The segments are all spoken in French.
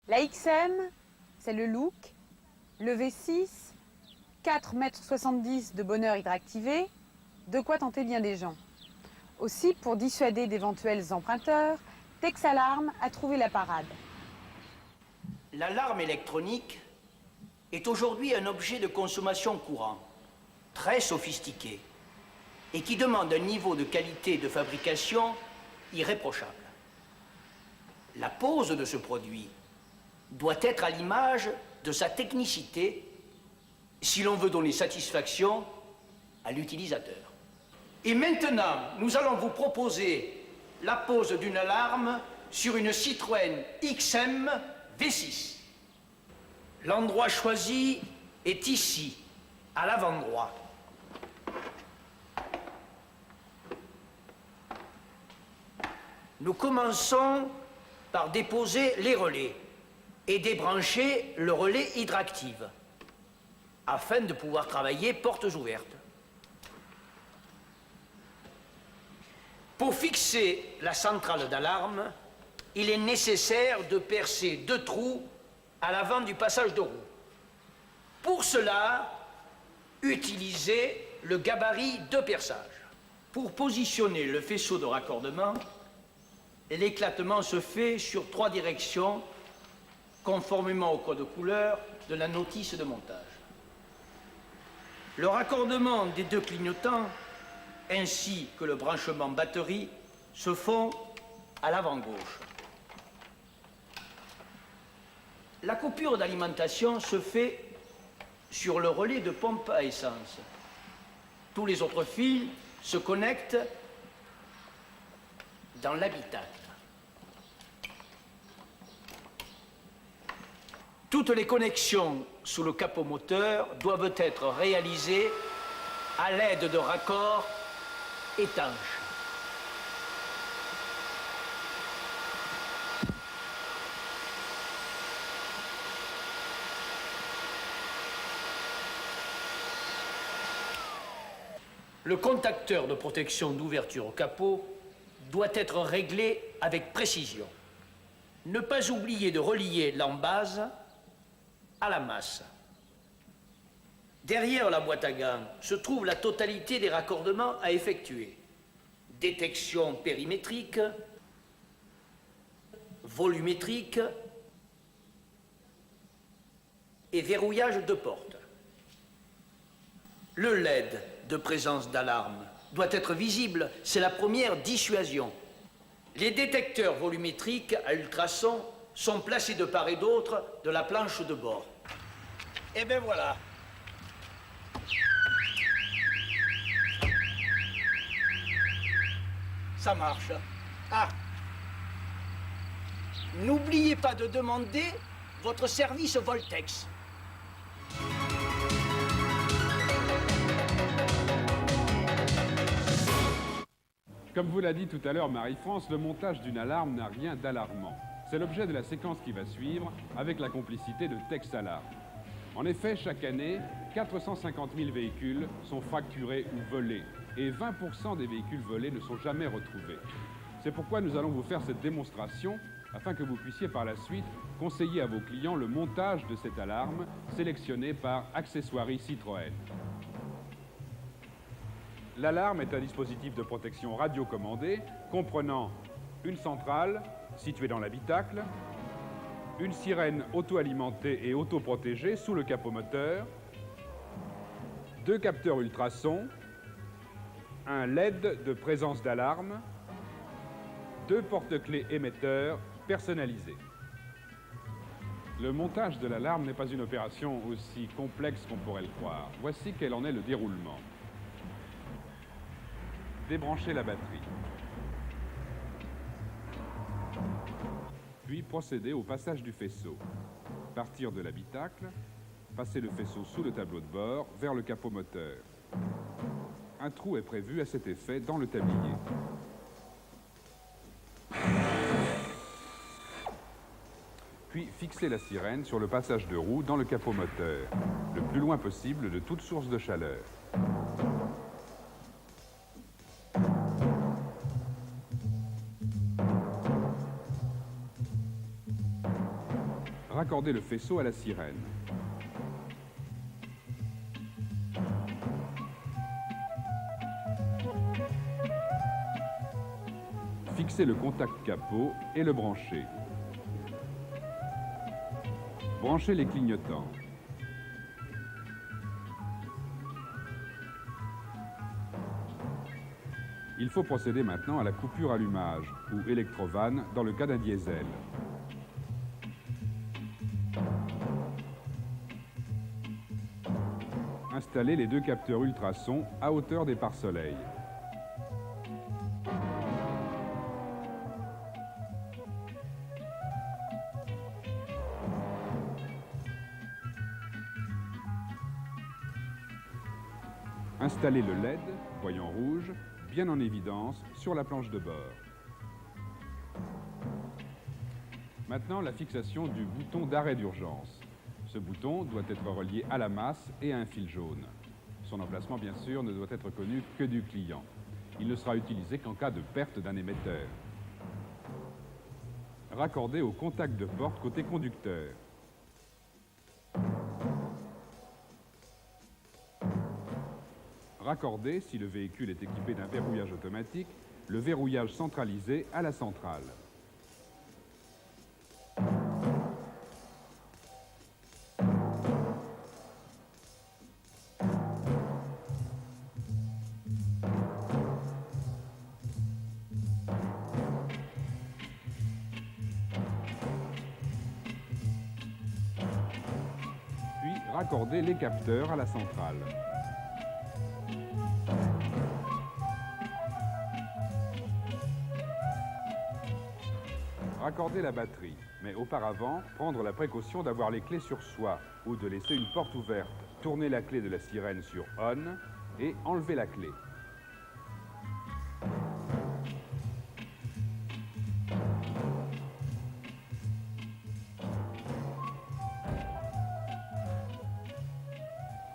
La XM, c'est le look, le V6, 4,70 m de bonheur hydractivé, de quoi tenter bien des gens. Aussi, pour dissuader d'éventuels emprunteurs, Texalarm a trouvé la parade. L'alarme électronique est aujourd'hui un objet de consommation courant, très sophistiqué, et qui demande un niveau de qualité de fabrication irréprochable. La pose de ce produit doit être à l'image de sa technicité si l'on veut donner satisfaction à l'utilisateur. Et maintenant, nous allons vous proposer la pose d'une alarme sur une Citroën XM V6. L'endroit choisi est ici, à l'avant-droit. Nous commençons par déposer les relais et débrancher le relais hydractive afin de pouvoir travailler portes ouvertes. Pour fixer la centrale d'alarme, il est nécessaire de percer 2 trous à l'avant du passage de roue. Pour cela, utilisez le gabarit de perçage. Pour positionner le faisceau de raccordement, l'éclatement se fait sur 3 directions, conformément au code couleur de la notice de montage. Le raccordement des 2 clignotants, ainsi que le branchement batterie, se font à l'avant-gauche. La coupure d'alimentation se fait sur le relais de pompe à essence. Tous les autres fils se connectent dans l'habitacle. Toutes les connexions sous le capot moteur doivent être réalisées à l'aide de raccords étanches. Le contacteur de protection d'ouverture au capot doit être réglé avec précision. Ne pas oublier de relier l'embase à la masse. Derrière la boîte à gants se trouve la totalité des raccordements à effectuer. Détection périmétrique, volumétrique et verrouillage de porte. Le LED de présence d'alarme doit être visible, c'est la première dissuasion. Les détecteurs volumétriques à ultrasons sont placés de part et d'autre de la planche de bord. Et bien voilà. Ça marche. Ah. N'oubliez pas de demander votre service Voltex. Comme vous l'a dit tout à l'heure Marie-France, le montage d'une alarme n'a rien d'alarmant. C'est l'objet de la séquence qui va suivre, avec la complicité de Texalarm. En effet, chaque année, 450 000 véhicules sont fracturés ou volés, et 20% des véhicules volés ne sont jamais retrouvés. C'est pourquoi nous allons vous faire cette démonstration, afin que vous puissiez par la suite conseiller à vos clients le montage de cette alarme, sélectionnée par Accessoiries Citroën. L'alarme est un dispositif de protection radiocommandé comprenant une centrale située dans l'habitacle, une sirène auto-alimentée et auto-protégée sous le capot moteur, 2 capteurs ultrasons, un LED de présence d'alarme, 2 porte-clés émetteurs personnalisés. Le montage de l'alarme n'est pas une opération aussi complexe qu'on pourrait le croire. Voici quel en est le déroulement. Débrancher la batterie. Puis procéder au passage du faisceau. Partir de l'habitacle, passer le faisceau sous le tableau de bord vers le capot moteur. Un trou est prévu à cet effet dans le tablier. Puis fixer la sirène sur le passage de roue dans le capot moteur, le plus loin possible de toute source de chaleur. raccordez le faisceau à la sirène. Fixez le contact capot et le branchez. Branchez les clignotants. Il faut procéder maintenant à la coupure allumage ou électrovanne dans le cas d'un diesel. Installez les deux capteurs ultrasons à hauteur des pare-soleil. Installez le LED, voyant rouge, bien en évidence sur la planche de bord. Maintenant, la fixation du bouton d'arrêt d'urgence. Ce bouton doit être relié à la masse et à un fil jaune. Son emplacement, bien sûr, ne doit être connu que du client. Il ne sera utilisé qu'en cas de perte d'un émetteur. Raccordé au contact de porte côté conducteur. Raccordé, si le véhicule est équipé d'un verrouillage automatique, le verrouillage centralisé à la centrale. Puis raccordez les capteurs à la centrale. Raccorder la batterie, mais auparavant, prendre la précaution d'avoir les clés sur soi ou de laisser une porte ouverte. Tournez la clé de la sirène sur ON et enlevez la clé.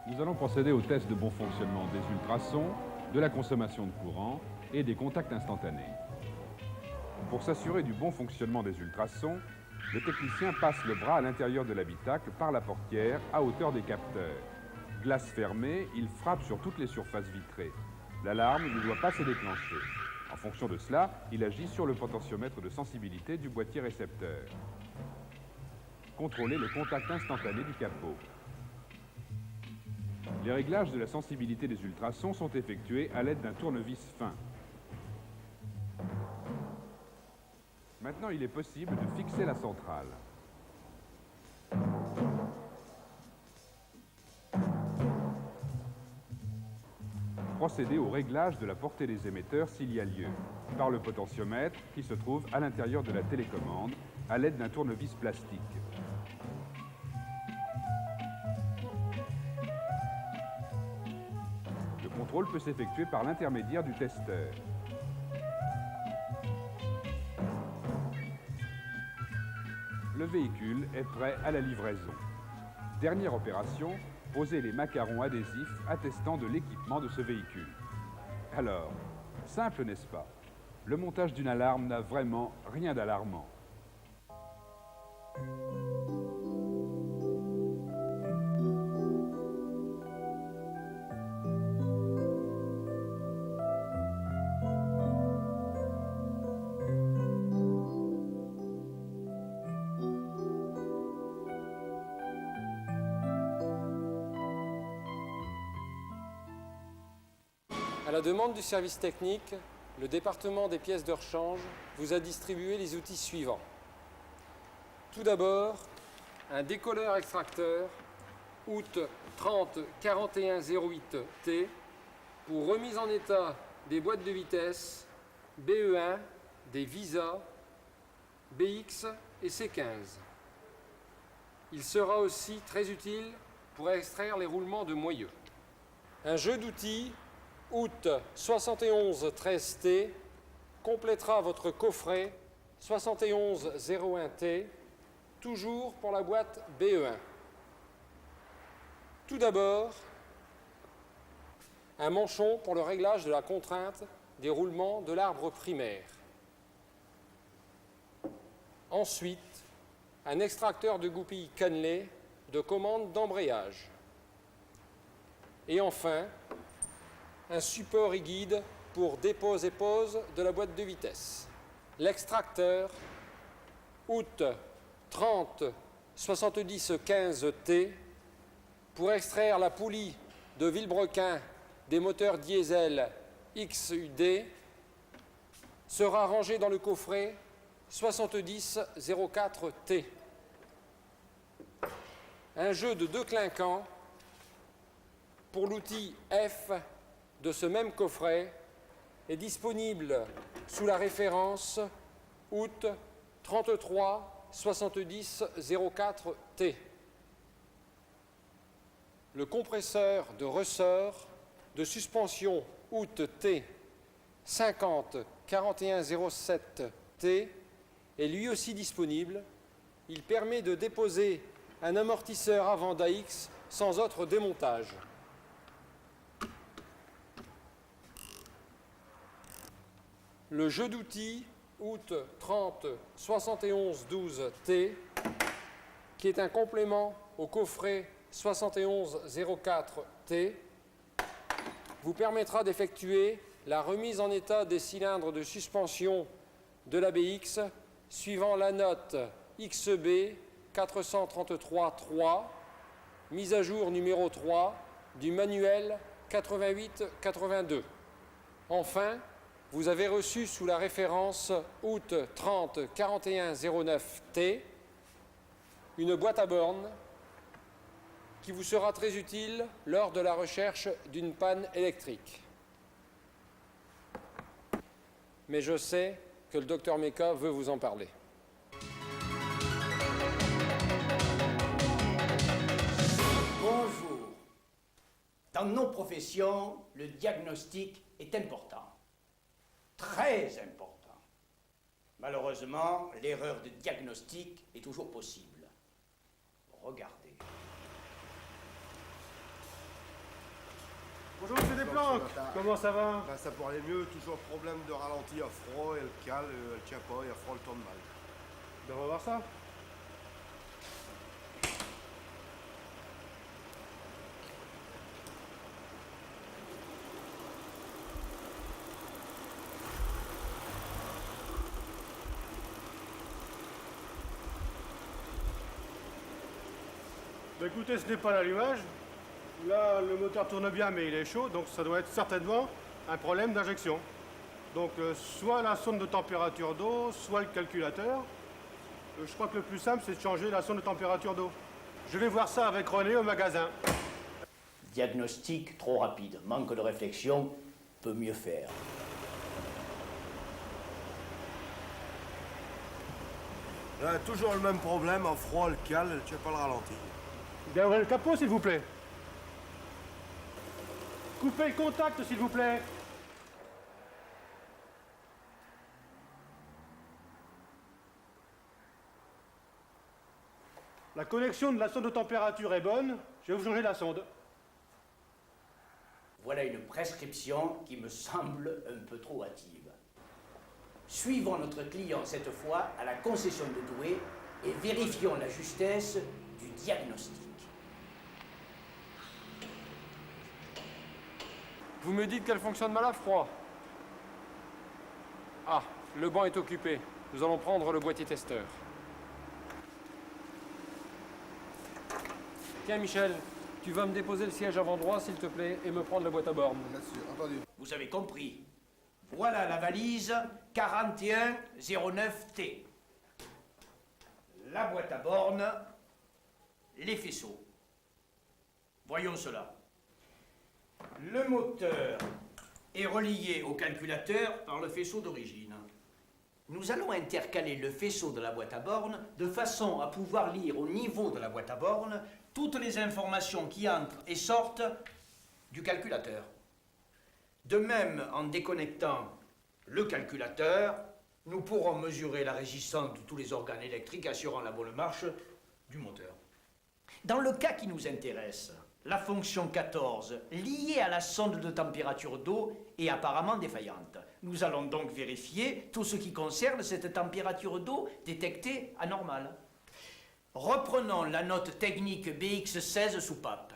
Nous allons procéder au test de bon fonctionnement des ultrasons, de la consommation de courant et des contacts instantanés. Pour s'assurer du bon fonctionnement des ultrasons, le technicien passe le bras à l'intérieur de l'habitacle par la portière à hauteur des capteurs. Glace fermée, il frappe sur toutes les surfaces vitrées. L'alarme ne doit pas se déclencher. En fonction de cela, il agit sur le potentiomètre de sensibilité du boîtier récepteur. Contrôlez le contact instantané du capot. Les réglages de la sensibilité des ultrasons sont effectués à l'aide d'un tournevis fin. Maintenant, il est possible de fixer la centrale. Procédez au réglage de la portée des émetteurs s'il y a lieu, par le potentiomètre qui se trouve à l'intérieur de la télécommande, à l'aide d'un tournevis plastique. Le contrôle peut s'effectuer par l'intermédiaire du testeur. Le véhicule est prêt à la livraison. Dernière opération, poser les macarons adhésifs attestant de l'équipement de ce véhicule. Alors, simple n'est-ce pas? Le montage d'une alarme n'a vraiment rien d'alarmant. À la demande du service technique, le département des pièces de rechange vous a distribué les outils suivants. Tout d'abord, un décolleur extracteur OUT 304108T pour remise en état des boîtes de vitesse BE1, des VISA, BX et C15. Il sera aussi très utile pour extraire les roulements de moyeux. Un jeu d'outils OUT 7113T complétera votre coffret 7101T, toujours pour la boîte BE1. Tout d'abord, un manchon pour le réglage de la contrainte des roulements de l'arbre primaire. Ensuite, un extracteur de goupilles cannelées de commande d'embrayage. Et enfin, un support et guide pour dépose et pose de la boîte de vitesse. L'extracteur août 30 70 15 T pour extraire la poulie de Villebrequin des moteurs diesel XUD sera rangé dans le coffret 70 04 T. Un jeu de 2 clinquants pour l'outil F de ce même coffret est disponible sous la référence août 33 70 04 T. Le compresseur de ressort de suspension août T 50 41 07 T est lui aussi disponible. Il permet de déposer un amortisseur avant d'AX sans autre démontage. Le jeu d'outils août 30 71 12 T, qui est un complément au coffret 71 04 T, vous permettra d'effectuer la remise en état des cylindres de suspension de l'ABX suivant la note XB 433-3, mise à jour numéro 3 du manuel 88-82. Enfin, vous avez reçu sous la référence août 30 41 09 T une boîte à bornes qui vous sera très utile lors de la recherche d'une panne électrique. Mais je sais que le docteur Meka veut vous en parler. Bonjour. Dans nos professions, le diagnostic est important. Très important. Malheureusement, l'erreur de diagnostic est toujours possible. Regardez. Bonjour Monsieur Desplanques, comment ça va? Ben, ça pourrait aller mieux, toujours problème de ralenti à froid, elle cale, elle tient pas, il a froid, le tourne mal. Ben, on va voir ça. Ben, écoutez, ce n'est pas l'allumage. Là, le moteur tourne bien, mais il est chaud, donc ça doit être certainement un problème d'injection. Donc, soit la sonde de température d'eau, soit le calculateur. Je crois que le plus simple, c'est de changer la sonde de température d'eau. Je vais voir ça avec René au magasin. Diagnostic trop rapide, manque de réflexion, peut mieux faire. Là, toujours le même problème, en froid, elle cale, elle tient pas le ralenti. Bien, ouvrez le capot, s'il vous plaît. Coupez le contact, s'il vous plaît. La connexion de la sonde de température est bonne. Je vais vous changer la sonde. Voilà une prescription qui me semble un peu trop hâtive. Suivons notre client cette fois à la concession de Douai et vérifions la justesse du diagnostic. Vous me dites qu'elle fonctionne mal à froid. Ah, le banc est occupé. Nous allons prendre le boîtier testeur. Tiens, Michel, tu vas me déposer le siège avant droit, s'il te plaît, et me prendre la boîte à bornes. Bien sûr, entendu. Vous avez compris. Voilà la valise 4109T. La boîte à bornes, les faisceaux. Voyons cela. Le moteur est relié au calculateur par le faisceau d'origine. Nous allons intercaler le faisceau de la boîte à bornes de façon à pouvoir lire au niveau de la boîte à bornes toutes les informations qui entrent et sortent du calculateur. De même, en déconnectant le calculateur, nous pourrons mesurer la résistance de tous les organes électriques assurant la bonne marche du moteur. Dans le cas qui nous intéresse, la fonction 14, liée à la sonde de température d'eau, est apparemment défaillante. Nous allons donc vérifier tout ce qui concerne cette température d'eau détectée anormale. Reprenons la note technique BX16 soupape.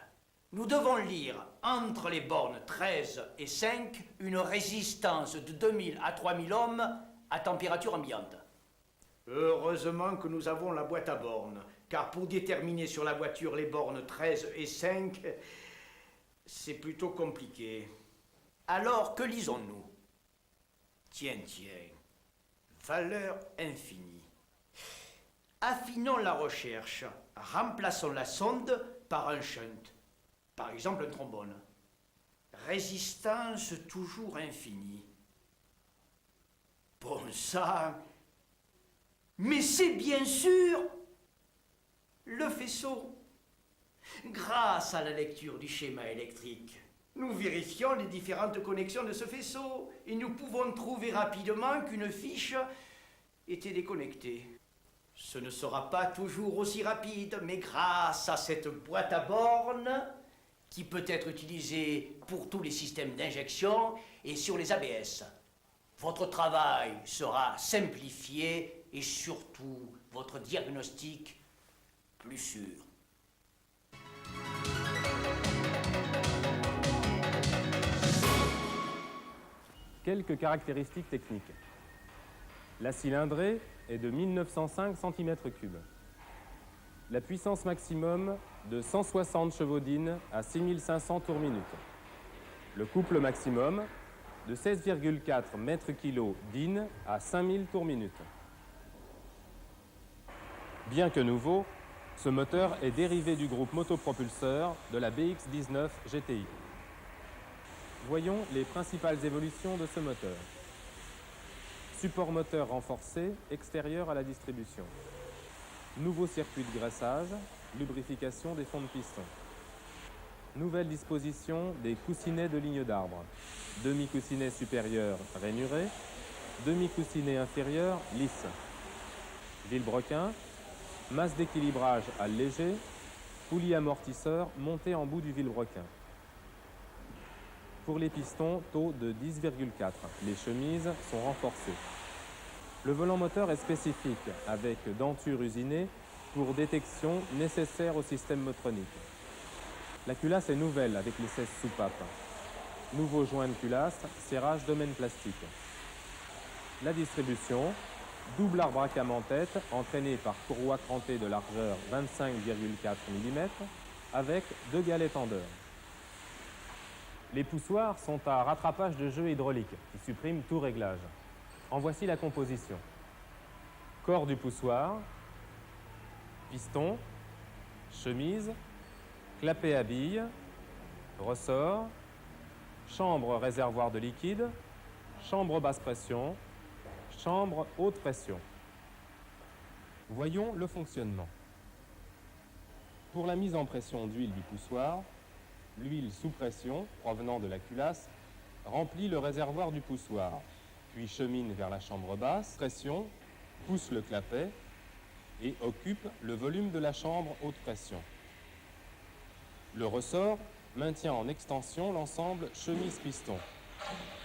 Nous devons lire entre les bornes 13 et 5 une résistance de 2000 à 3000 ohms à température ambiante. Heureusement que nous avons la boîte à bornes, car pour déterminer sur la voiture les bornes 13 et 5, c'est plutôt compliqué. Alors, que lisons-nous? Tiens, valeur infinie. Affinons la recherche. Remplaçons la sonde par un shunt. Par exemple, un trombone. Résistance toujours infinie. Bon sang! Mais c'est bien sûr le faisceau. Grâce à la lecture du schéma électrique, nous vérifions les différentes connexions de ce faisceau et nous pouvons trouver rapidement qu'une fiche était déconnectée. Ce ne sera pas toujours aussi rapide, mais grâce à cette boîte à bornes, qui peut être utilisée pour tous les systèmes d'injection et sur les ABS, votre travail sera simplifié et surtout votre diagnostic plus sûr. Quelques caractéristiques techniques. La cylindrée est de 1905 cm3. La puissance maximum de 160 chevaux d'In à 6500 tours minute. Le couple maximum de 16,4 mètres-kg d'In à 5000 tours minute. Bien que nouveau, ce moteur est dérivé du groupe motopropulseur de la BX19 GTI. Voyons les principales évolutions de ce moteur. Support moteur renforcé, extérieur à la distribution. Nouveau circuit de graissage, lubrification des fonds de piston. Nouvelle disposition des coussinets de ligne d'arbre. Demi-coussinet supérieur rainuré, demi-coussinet inférieur lisse. Vilebrequin, masse d'équilibrage allégée, poulie amortisseur montée en bout du vilebrequin. Pour les pistons, taux de 10,4. Les chemises sont renforcées. Le volant moteur est spécifique, avec denture usinée pour détection nécessaire au système motronique. La culasse est nouvelle avec les 16 soupapes. Nouveau joint de culasse, serrage domaine plastique. La distribution, double arbre à cam en tête, entraîné par courroie crantée de largeur 25,4 mm, avec 2 galets tendeurs. Les poussoirs sont à rattrapage de jeu hydraulique, qui supprime tout réglage. En voici la composition. Corps du poussoir, piston, chemise, clapet à billes, ressort, chambre réservoir de liquide, chambre basse pression, chambre haute pression. Voyons le fonctionnement. Pour la mise en pression d'huile du poussoir, l'huile sous pression, provenant de la culasse, remplit le réservoir du poussoir, puis chemine vers la chambre basse, pression, pousse le clapet et occupe le volume de la chambre haute pression. Le ressort maintient en extension l'ensemble chemise-piston.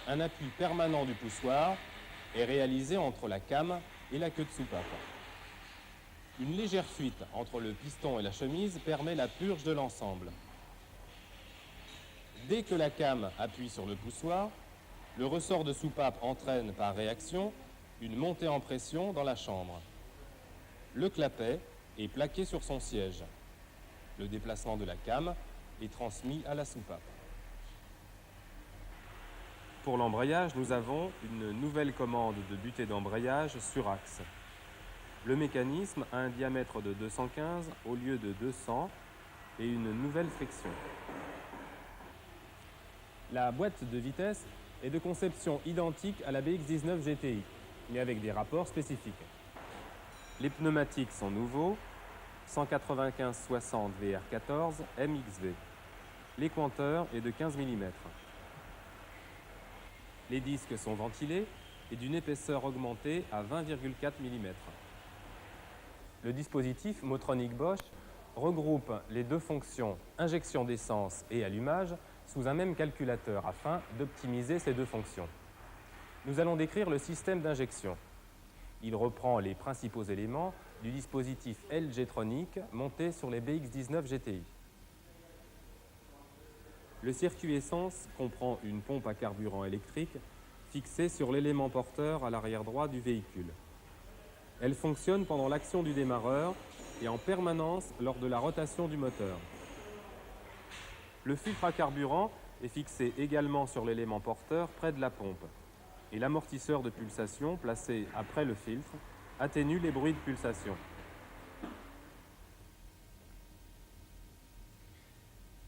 Un appui permanent du poussoir est réalisé entre la came et la queue de soupape. Une légère fuite entre le piston et la chemise permet la purge de l'ensemble. Dès que la came appuie sur le poussoir, le ressort de soupape entraîne par réaction une montée en pression dans la chambre. Le clapet est plaqué sur son siège. Le déplacement de la came est transmis à la soupape. Pour l'embrayage, nous avons une nouvelle commande de butée d'embrayage sur axe. Le mécanisme a un diamètre de 215 au lieu de 200 et une nouvelle friction. La boîte de vitesse est de conception identique à la BX19 GTI, mais avec des rapports spécifiques. Les pneumatiques sont nouveaux, 195-60 VR14 MXV. L'écointeur est de 15 mm. Les disques sont ventilés et d'une épaisseur augmentée à 20,4 mm. Le dispositif Motronic Bosch regroupe les deux fonctions injection d'essence et allumage sous un même calculateur afin d'optimiser ces deux fonctions. Nous allons décrire le système d'injection. Il reprend les principaux éléments du dispositif L-Jetronic monté sur les BX-19 GTI. Le circuit essence comprend une pompe à carburant électrique fixée sur l'élément porteur à l'arrière droit du véhicule. Elle fonctionne pendant l'action du démarreur et en permanence lors de la rotation du moteur. Le filtre à carburant est fixé également sur l'élément porteur près de la pompe et l'amortisseur de pulsation placé après le filtre atténue les bruits de pulsation.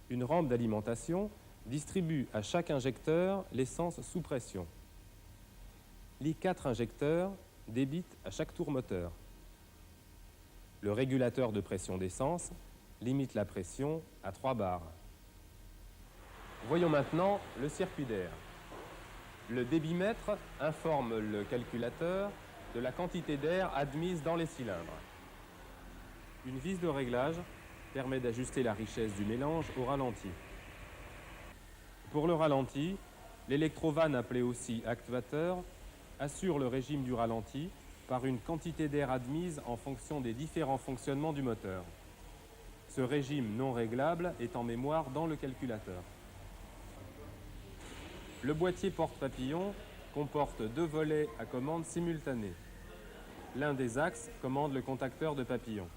Une rampe d'alimentation distribue à chaque injecteur l'essence sous pression. Les 4 injecteurs débitent à chaque tour moteur. Le régulateur de pression d'essence limite la pression à 3 bars. Voyons maintenant le circuit d'air. Le débitmètre informe le calculateur de la quantité d'air admise dans les cylindres. Une vis de réglage permet d'ajuster la richesse du mélange au ralenti. Pour le ralenti, l'électrovanne appelée aussi actuateur assure le régime du ralenti par une quantité d'air admise en fonction des différents fonctionnements du moteur. Ce régime non réglable est en mémoire dans le calculateur. Le boîtier porte-papillon comporte 2 volets à commande simultanée. L'un des axes commande le contacteur de papillon.